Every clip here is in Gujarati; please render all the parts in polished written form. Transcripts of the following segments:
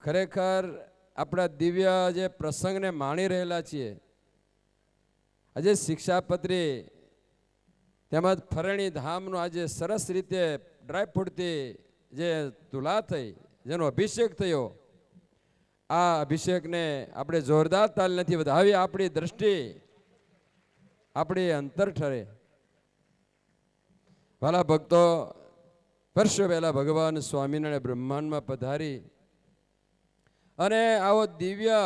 ખરેખર આપણા દિવ્ય જે પ્રસંગને માણી રહેલા છીએ, આજે શિક્ષાપત્રી તેમજ ફરણી ધામનું આજે સરસ રીતે ડ્રાયફ્રૂટથી જે તુલા થઈ, જેનો અભિષેક થયો, આ અભિષેકને આપણે જોરદાર તાલ નથી વધાવી, આપણી દ્રષ્ટિ આપણી અંતર ઠરે. વાલા ભક્તો, વર્ષો પહેલા ભગવાન સ્વામિનારાયણ બ્રહ્માંડમાં પધારી અને આવો દિવ્ય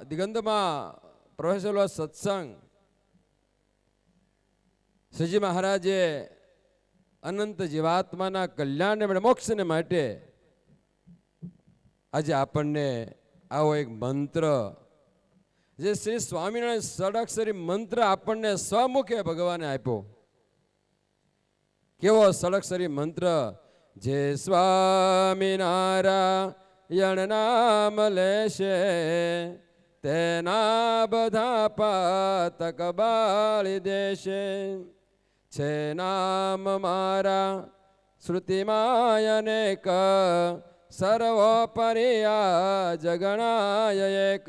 દિગંતમાં પ્રવેશેલો સત્સંગ શ્રીજી મહારાજે અનંત જીવાત્માના કલ્યાણ અને મોક્ષને માટે આજે આપણને આવો એક મંત્ર, જે શ્રી સ્વામિનારાયણ ષડક્ષરી મંત્ર આપણને સ્વમુખે ભગવાને આપ્યો. કેવો ષડક્ષરી મંત્ર! જે સ્વામિનારાયણ નામ લેશે તેના બધા પાતક બાળી દેશે. છે નામ મારા શ્રુતિમાં અનેક, સર્વોપરી આ જગણાય એક.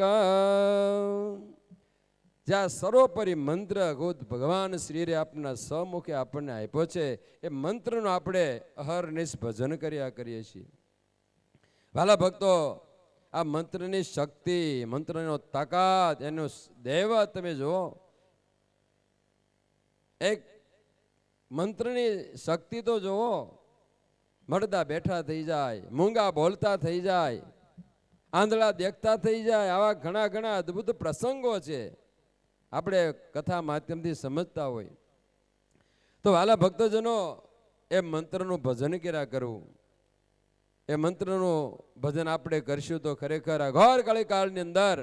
જ્યાં સર્વોપરી મંત્ર ખુદ ભગવાન શ્રીએ આપના સહમુખે આપણને આપ્યો છે, એ મંત્રનું આપણે અહર્નિશ ભજન કર્યા કરીએ છીએ. વાલા ભક્તો, આ મંત્રની શક્તિ, મંત્રનો તાકાત, એનું દૈવ તમે જુઓ. એક મંત્રની શક્તિ તો જુઓ, મળદા બેઠા થઈ જાય, મૂંગા બોલતા થઈ જાય, આંધળા દેખતા થઈ જાય. આવા ઘણા ઘણા અદ્ભુત પ્રસંગો છે, આપણે કથા માધ્યમથી સમજતા હોય. તો વાલા ભક્તજનો, એ મંત્રનું ભજન કર્યા કરવું. એ મંત્રનું ભજન આપણે કરશું તો ખરેખર આ ઘોર કળીકાળની અંદર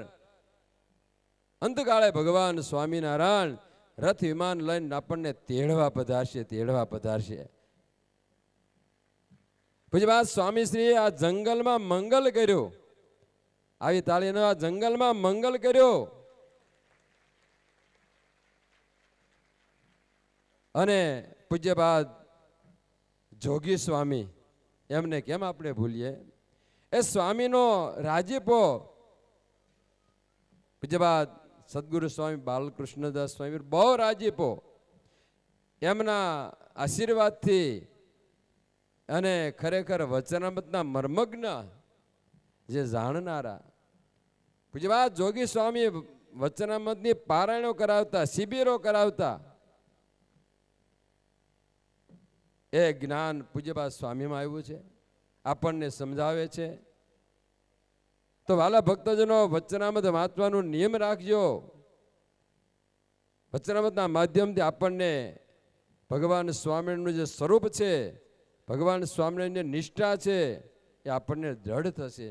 અંતકાળે ભગવાન સ્વામિનારાયણ રથ વિમાન લઈને આપણને તેડવા પધારશે, તેડવા પધારશે. પૂજ્યપાદ સ્વામીશ્રીએ આ જંગલમાં મંગલ કર્યું. આવી તાળીનો આ જંગલમાં મંગલ કર્યો. અને પૂજ્યપાદ જોગી સ્વામી, એમને કેમ આપણે ભૂલીએ? એ સ્વામીનો રાજીપો, પૂજ્યપાદ સદગુરુ સ્વામી બાલકૃષ્ણદાસ સ્વામી બહુ રાજીપો, એમના આશીર્વાદથી અને ખરેખર વચનામૃતના મર્મજ્ઞ જે જાણનારા પૂજ્યપાદ જોગી સ્વામી વચનામૃતની પારાયણો કરાવતા, શિબિરો કરાવતા. એ જ્ઞાન પૂજ્યપાદ સ્વામીમાં આવ્યું છે, આપણને સમજાવે છે. તો વાલા ભક્તજનો, વચનામૃત વાંચવાનું નિયમ રાખજો. વચનામૃતના માધ્યમથી આપણને ભગવાન સ્વામિનારાયણનું જે સ્વરૂપ છે, ભગવાન સ્વામિનારાયણની નિષ્ઠા છે, એ આપણને દ્રઢ થશે.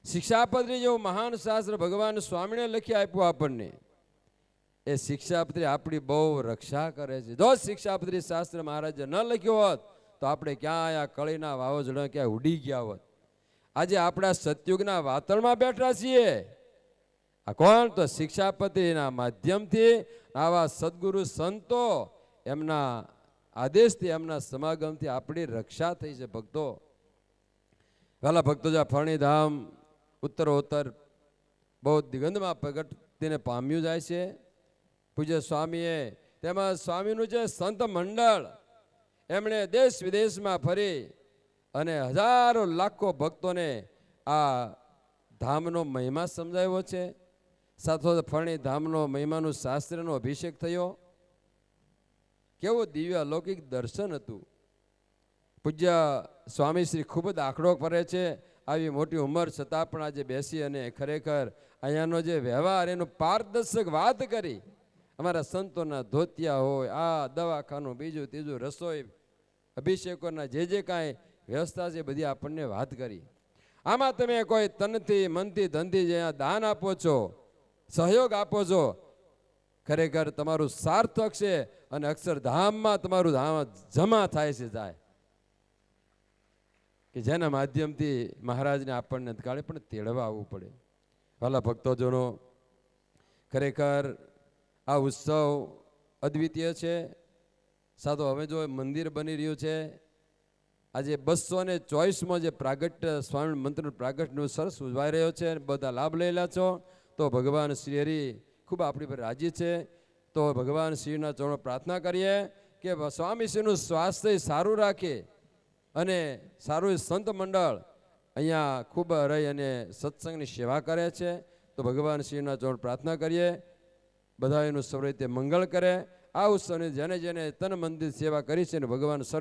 શિક્ષાપત્રી જેવું મહાન શાસ્ત્ર ભગવાન સ્વામિનારાયણે લખી આપ્યું આપણને. એ શિક્ષાપત્રી આપણી બહુ રક્ષા કરે છે. જો શિક્ષાપત્રી શાસ્ત્ર મહારાજે ન લખ્યો હોત તો આપણે ક્યાંય આ કળીના વાવાઝોડા ક્યાંય ઉડી ગયા હોત. આજે આપણા સતયુગના વાતળમાં બેઠા છીએ. આ કોણ? તો શિક્ષાપત્રીના માધ્યમથી આવા સદગુરુ સંતો, એમના આદેશથી, એમના સમાગમથી આપણી રક્ષા થઈ છે. ભક્તો, વાલા ભક્તો, જો ફરણી ધામ ઉત્તરોત્તર બહુ દિગંતમાં પ્રગટીને પામ્યું જાય છે. પૂજ્ય સ્વામીએ તેમજ સ્વામીનું જે સંત મંડળ, એમણે દેશ વિદેશમાં ફરી અને હજારો લાખો ભક્તોને આ ધામનો મહિમા સમજાવ્યો છે. સાથોસાથ ફરણી ધામનો મહિમાનું શાસ્ત્રનો અભિષેક થયો. કેવું દિવ્ય અલૌકિક દર્શન હતું. પૂજ્ય સ્વામીશ્રી ખૂબ જ આંકડો કરે છે. આવી મોટી ઉંમર છતાં પણ આજે બેસી અને ખરેખર અહીંયાનો જે વ્યવહાર, એનું પારદર્શક વાત કરી. અમારા સંતોના ધોતિયા હોય, આ દવાખાનું, બીજું ત્રીજું, રસોઈ, અભિષેકોના જે કાંઈ વ્યવસ્થા છે, બધી આપણને વાત કરી. આમાં તમે કોઈ તનથી, મનથી, ધનથી જે દાન આપો છો, સહયોગ આપો છો, ખરેખર તમારું સાર્થક છે અને અક્ષરધામમાં તમારું ધામ જમા થાય છે. જાય કે જેના માધ્યમથી મહારાજને આપણને કાળે પણ તેડવા આવવું પડે. વાલા ભક્તોજનો, ખરેખર આ ઉત્સવ અદ્વિતીય છે. સાધુ હવે જો મંદિર બની રહ્યું છે આજે 224માં જે પ્રાગટ્ય સ્વામી મંત્ર પ્રાગટ્યનું સરસ ઉજવાઈ રહ્યો છે, બધા લાભ લેલા છો. તો ભગવાન શ્રી હરિ ખૂબ આપણી પર રાજી છે. તો ભગવાન શ્રીના ચરણો પ્રાર્થના કરીએ કે સ્વામી શ્રીનું સ્વાસ્થ્ય સારું રાખે અને સારું સંત મંડળ અહીંયા ખૂબ રહી અને સત્સંગની સેવા કરે છે. તો ભગવાન શ્રીના ચરણ પ્રાર્થના કરીએ બધા એનું સર્વ રીતે મંગળ કરે. આ ઉત્સવને જેને જેને તન મંદિર સેવા કરી છે ને ભગવાન સર્વ